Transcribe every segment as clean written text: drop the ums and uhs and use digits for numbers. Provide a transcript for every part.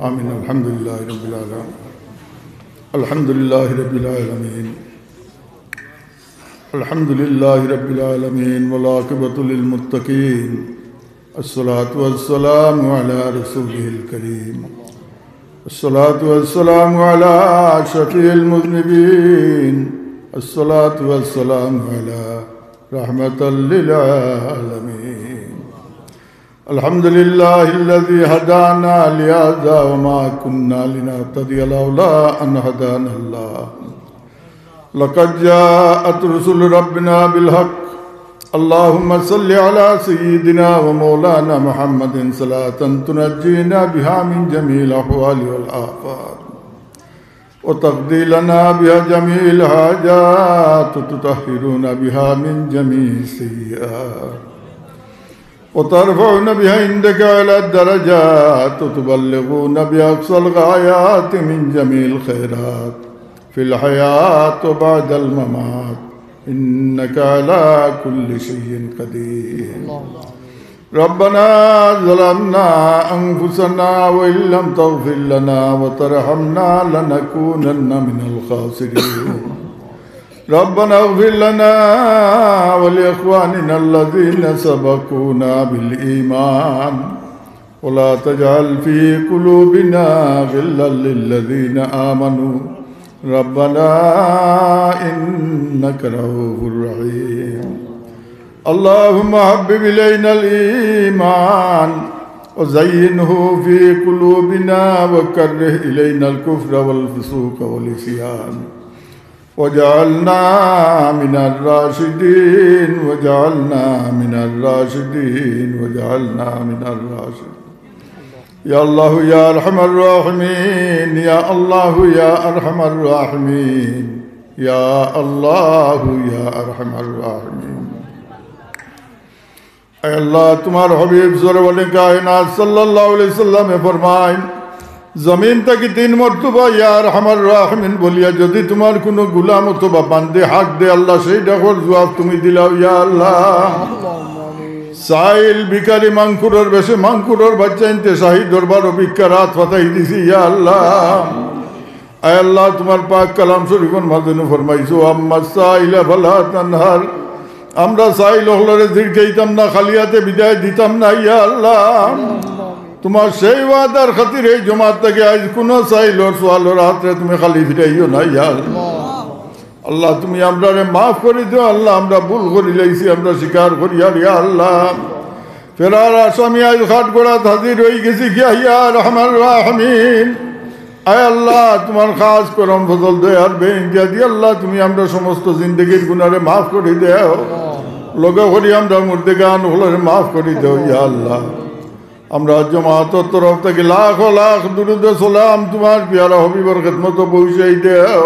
آمين. الحمد لله رب العالمين. الحمد لله رب العالمين. الحمد لله رب العالمين والعاقبة للمتقين. الصلاة والسلام على رسوله الكريم. الصلاة والسلام على شفيع المذنبين. الصلاة والسلام على رحمة للعالمين. الحمد لله الذي هدانا لهذا وما كنا لنهتدي لولا أن هدانا الله. لقد جاءت رسل ربنا بالحق. اللهم صل على سيدنا ومولانا محمد صلاة تنجينا بها من جميع الأحوال والآفات وتقضي لنا بها جميع الحاجات وتطهرنا بها من جميع السيئات وترفعنا بها عندك على الدرجات وتبلغون بها أقصى الغايات من جميع الخيرات في الحياة وبعد الممات إنك على كل شيء قدير. ربنا ظلمنا أنفسنا وإن لم تغفر لنا وترحمنا لنكونن من الخاسرين. ربنا اغفر لنا ولإخواننا الذين سبقونا بالإيمان ولا تجعل في قلوبنا غلا للذين آمنوا ربنا إنك رؤوف رحيم. اللهم حبب إلينا الإيمان وزينه في قلوبنا وكره إلينا الكفر والفسوق والعصيان وجعلنا من الراشدين وجعلنا من الراشدين وجعلنا من الراشدين. يا الله يا أرحم الراحمين. يا الله يا أرحم الراحمين. يا الله يا أرحم الراحمين. اے اللہ تمہارا حبیب سرور کائنات صلی اللہ علیہ وسلم فرمائیں জমিন থেকে 3 মর্তবা ইয়া আরহামার রাহিমিন বলিয়া যদি তোমার কোনো গোলাম অথবা বান্দে হাক দে আল্লাহ সেই ডাকর জবাব তুমি দিলাও ইয়া আল্লাহ। সাইল ভিখারি মাংকুরের বেশে মাংকুরের বাচ্চা ইনতে শাহী দরবার অভিজ্ঞা রাত ফাতাই দিছি ইয়া আল্লাহ। আয় আল্লাহ তোমার পাক কালাম শরীফের মাধ্যমে ফরমাইছো আম্মা সাইলা ফালা তানহার। আমরা সাইল হলরে দীর্ঘাইতাম না খালিয়াতে বিদায় দিতাম না ইয়া আল্লাহ। তোমার সেই ওয়াদার খাতির এই জমাত থেকে আজ কোনো চাইলোর সোয়ালোর হাতে তুমি খালি ফিরাইও না ইয়া আল্লাহ। তুমি আমরা মাফ করে দিও আল্লাহ। আমরা ভুল করি লাইছি আমরা স্বীকার করি আর ইয়া আল্লাহ। ফেরার আসামি আজ খাট গোড়াত হাজির হয়ে গেছি ইয়া রহমান রাহমিন। আয় আল্লাহ তোমার খাস করম ফজল দয়ার বেঞ্জা দি আল্লাহ তুমি আমরা সমস্ত জিন্দগির গুনারে মাফ করে দেও। লগা করি আমরা মুর্দেগান হলরে মাফ করে দেও ইয়া আল্লাহ। আমরা জমাতের তরফ থেকে লাখ লাখ দুরুদ সালাম তোমার পিয়ারা হবিবর খিদমত পৌঁছাই দেও।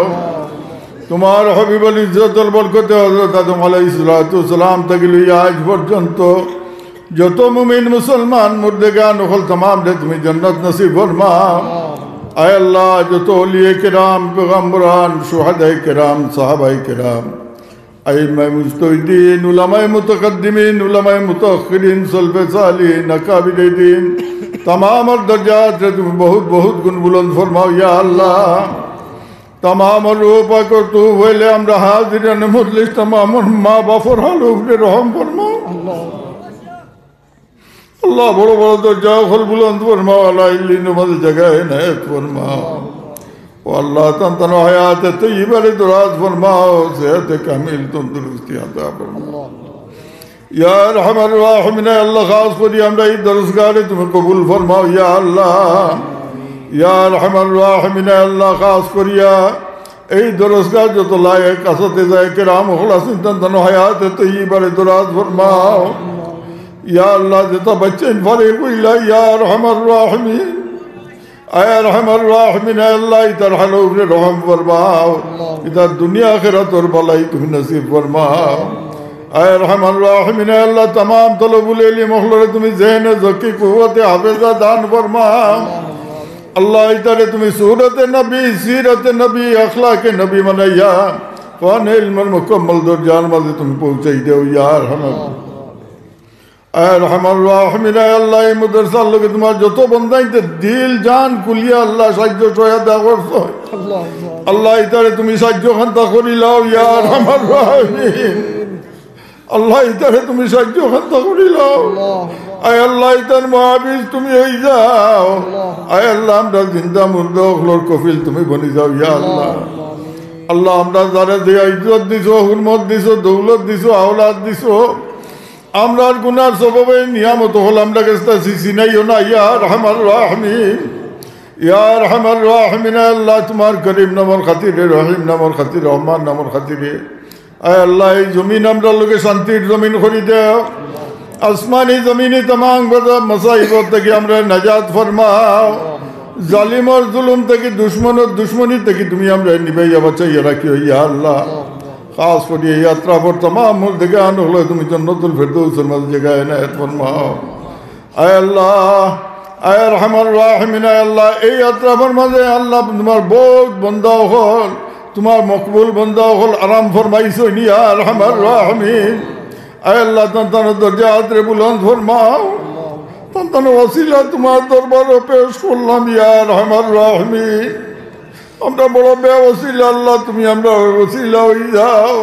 তোমার হবিবর ইজ্জতের বরকতে হযরত আদম আলাইহিস সালাম থেকে লইয়া আজ পর্যন্ত যত মুমিন মুসলমান মুর্দেগান হল तमाम রে তুমি জান্নাত নসিব ফরমাও। আয় আল্লাহ যত ওলিয়ে কেরাম পেগম্বরান শুহাদায়ে কেরাম সাহাবায়ে কেরাম আইম্মায়ে মুজতাহিদিন উলামায়ে মুতাকাদ্দিমিন উলামায়ে মুতাআখিরিন সলফে সালিহিন আকাবিরে দ্বীন तमाम दर्जात से तुम बहुत बहुत गुण बुलंद फरमाओ या अल्लाह। तमाम रूपा को तू वेले আমরা হাজিরান মুজলিস तमाम মা বাফর হাল উপরে রহম ফরমাও আল্লাহ। বড় বড় দরজা খোল বুলন্দ ফরমাও আল্লাহ। ইল্লিন মদ জায়গায় ইনায়াত ফরমাও ও আল্লাহ। তন্তন হায়াত তয়্যিবা দরাজ ফরমাও সেহত কামিল তন্দুরুস্তি আতা ফরমাও ইয়া আরহামার রাহিমিন। আল্লাহ খাস করি আমরা এই দরসগাহে তুমি কবুল ফরমাও ইয়া আল্লাহ। ইয়া আরহামার রাহিমিন আল্লাহ খাস করিয়া এই দরসগাহ যত লায়েক আসতে যায় কেরাম খলাসিন তন্তন হায়াত তয়্যিবা দরাজ ফরমাও ইয়া আল্লাহ। যত বাচ্চা ফারিক হইলা ইয়া আরহামার রাহিমিন আয় আরহামার রাহিমিন আল্লাহ ইতার হালো উপরে রহম ফরমাও। ইতার দুনিয়া আখিরাতের ভলাই তুমি নসিব ফরমাও। আয় আরহামার রাহিমিন আল্লাহ। तमाम তলবুল ইলম মহলরে তুমি জেহনে যকি কুওয়াতে হাফেজা দান ফরমাও আল্লাহ। ইতারে তুমি সুরতে নবী সিরতে নবী আখলাকে নবী মানাইয়া কোন ইলমের মুকম্মল দরজার মাঝে তুমি পৌঁছাই দেও ইয়া আরহামার আরহামার রাহিমিন আল্লাহ এই মাদ্রাসার লোকে তোমার যত বন্দাইতে দিল জান কুলিয়া আল্লাহ সাহায্য সহায়তা করছো আল্লাহ ইতারে তুমি সাহায্য খান্তা করিলাও ইয়া আরহামার রাহিমিন আল্লাহ ইতারে তুমি সাহায্য খান্তা করিলাও আয় আল্লাহ ইতার মহাবীর তুমি হয়ে যাও আয় আল্লাহ আমরা জিন্দা মুর্দা ওগুলোর কফিল তুমি বনি যাও ইয়া আল্লাহ আল্লাহ আমরা যারা যে ইজ্জত দিছো হুরমত দিছো দৌলত দিছো আওলাদ দিছো আমরার গুনার সববে নিয়ামত হল আমরা কাছে চিনাইও না ইয়া আরহামার রাহিমিন ইয়া আরহামার রাহিমিন আল্লাহ তোমার করিম নামর খাতিরে রহিম নামর খাতিরে রহমান নামর খাতিরে আয় আল্লাহ এই জমিন আমরা লোকে শান্তির জমিন করি দেও আসমানি জমিনে तमाम মসাইব থেকে আমরা নাজাত ফরমাও জালিমর জুলুম থেকে দুশ্মনের দুশ্মনী থেকে তুমি আমরা নিবাইয়া বাঁচাইয়া রাখিও ইয়া আল্লাহ খাস করি এই যাত্রা পর तमाम মুলকে আন হলো তুমি জান্নাতুল ফিরদৌসের মধ্যে জায়গায় এনায়েত ফরমাও আয় আল্লাহ আয় আরহামার রাহিমিন আল্লাহ এই যাত্রা পর মাঝে আল্লাহ তোমার বহুত বান্দা হল তোমার মকবুল বান্দা হল আরাম ফরমাইছো ইয়া আরহামার রাহিমিন আয় আল্লাহ তার দরজা আদরে বুলন্দ ফরমাও তার ওসিলা তোমার দরবারে পেশ করলাম ইয়া আরহামার রাহিমিন আমরা বড় বেওসিলা আল্লাহ তুমি আমরা ওসিলা হয়ে যাও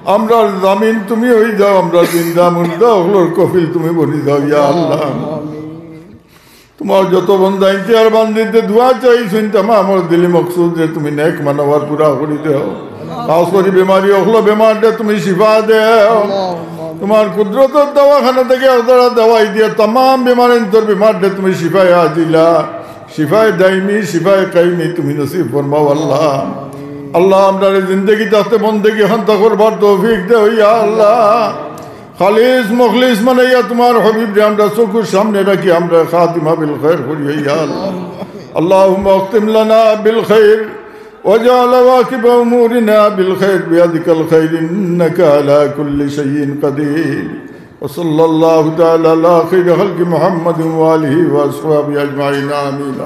আমরা জামিন তুমি হয়ে যাও আমরা জিন্দা মুর্দা ওগুলোর কফিল তুমি বনি যাও ইয়া আল্লাহ তোমার যত বন্ধা ইন্তিয়ার বান্দিতে দোয়া চাই শুনতাম আমার দিলি মকসুদ যে তুমি নেক মানবার পুরা করি দেও খাস করি বেমারি ওগুলো বেমারটা তুমি শিফা দেও তোমার কুদরতের দওয়াখানা থেকে ওরা দওয়াই দিয়ে तमाम বেমারের তোর বেমারটা তুমি শিফায় আজিলা শিফায় দাইমি শিফায় কাইমি তুমি নসিব ফরমাও আল্লাহ আল্লাহ আমরা জিন্দগি তাতে বন্দেগি হন্তা করবার তৌফিক দেও ইয়া আল্লাহ খালিস মুখলিস মানাইয়া তোমার হাবিব রে আমরা চোখের সামনে রাখি আমরা খাতিমা বিল খায়র করি ইয়া আল্লাহ اللهم اختم لنا بالخير وجعل واكب امورنا بالخير بيدك الخير انك على كل شيء قدير وصلى الله تعالى على خير خلق محمد واله واصحابه اجمعين امين